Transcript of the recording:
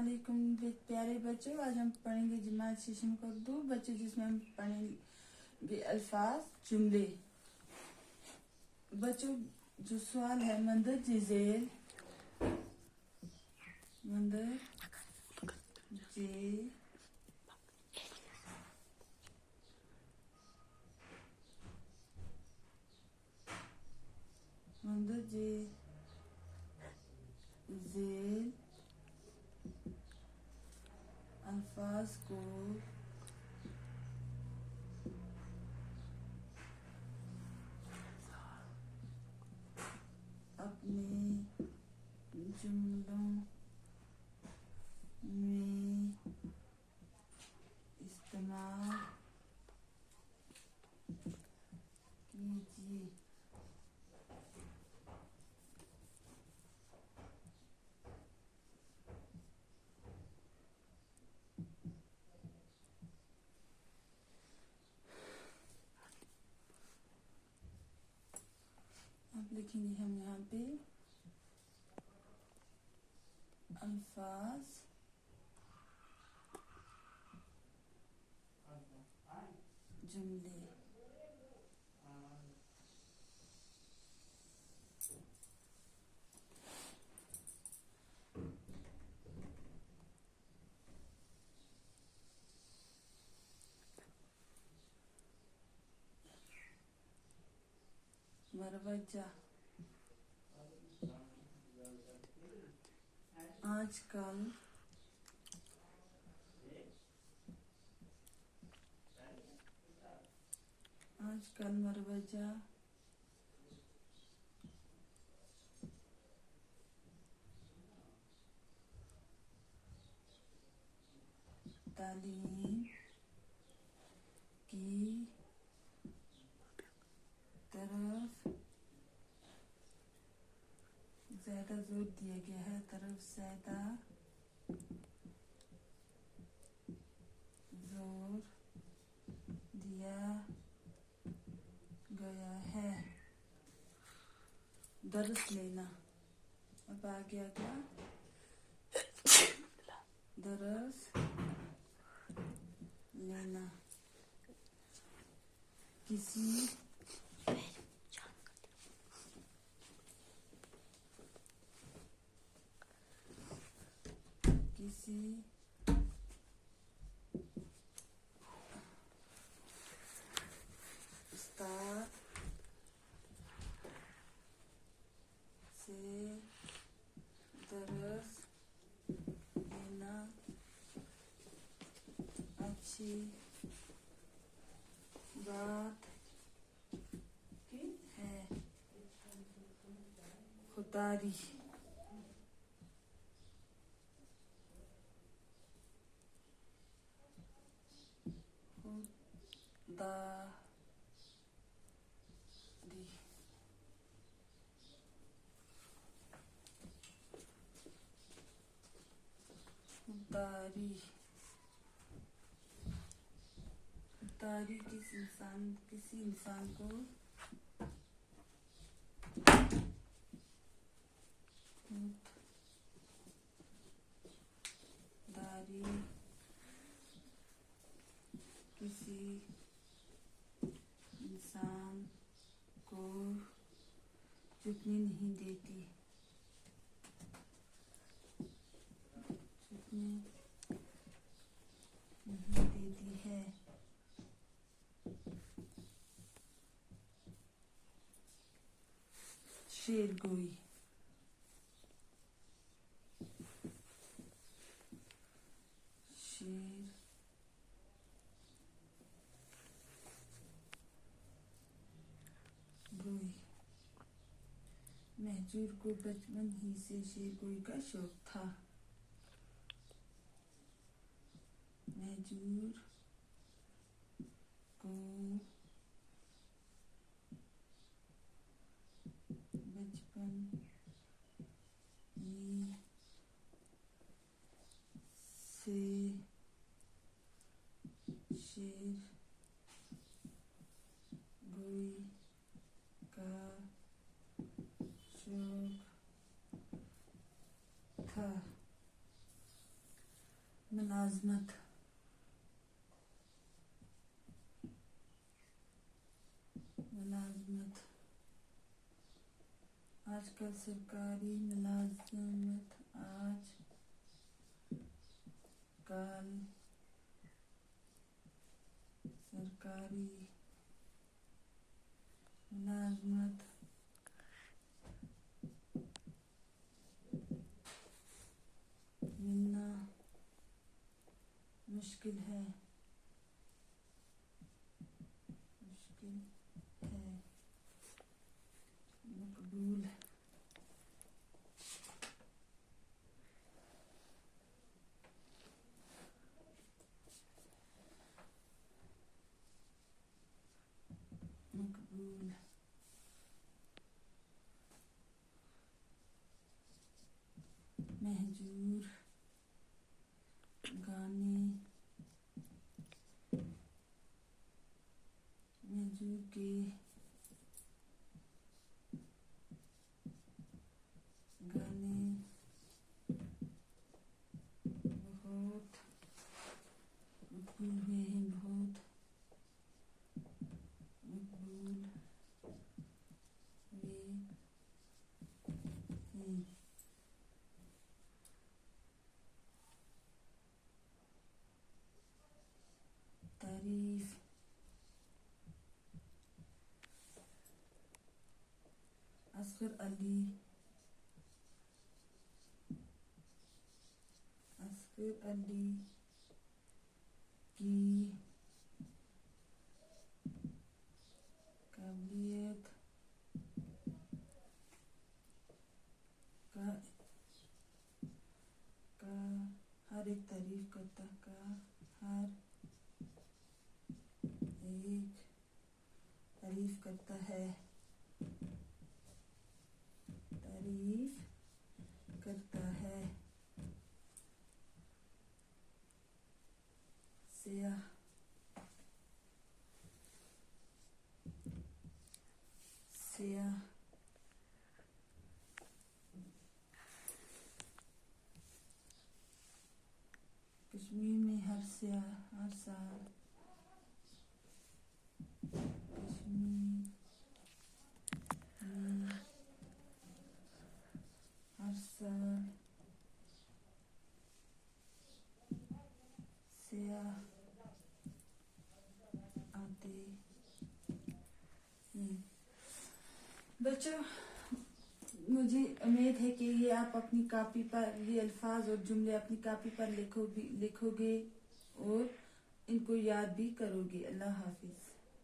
अस्सलामुअलैकुम प्यारे बच्चों। आज हम पढ़ेंगे जमात सेशन को 2 बच्चों, जिसमें हम पढ़ेंगे अल्फाज जुमले। बच्चों, जो सवाल है मंदर जेल मंदर जे मंदर जे जेल अल्फाज को अपने जुमलों में इस्तेमाल कीजिए। अब लिखेंगे हम यहाँ पे अल्फाज जुमले। मरवजा आजकल मरवजा तालीम की तरफ ज्यादा जोर दिया गया है। तरफ ज्यादा जोर दिया गया है। दर्स लेना। अब आ गया क्या? दर्स लेना। किसी उस्ताद से दर्स लेना अच्छी बात है। खुदारी खुदारी किसी इंसान को खुदारी किसी इंसान को झुकने नहीं देती। है। शेरगोई महजूर को बचपन ही से शेरगोई का शौक था। महजूर को बचपन ही से शेरगोई का शौक था। मुलाजमत, मुलाजमत, आजकल सरकारी मुलाजमत, आज कल सरकारी मुलाजमत, मिलना मुश्किल है, मुश्किल है, मकबूल, मकबूल, महजूर, गाने, महजूर के, गाने, बहुत, मकबूल हुए हैं बहुत, मकबूल हुए हैं, तारीफ, असगर अली, असगर अली की काबिलियत का हर एक तारीफ करता, का हर एक तारीफ करता है, तारीफ करता है, सियाह, सियाह, कश्मीर में हर साल, कश्मीर में हर साल सियाह आते हैं। बच्चों, मुझे उम्मीद है कि ये आप अपनी कॉपी पर ये अल्फाज और जुमले अपनी कॉपी पर लिखोगे और इनको याद भी करोगे। अल्लाह हाफिज।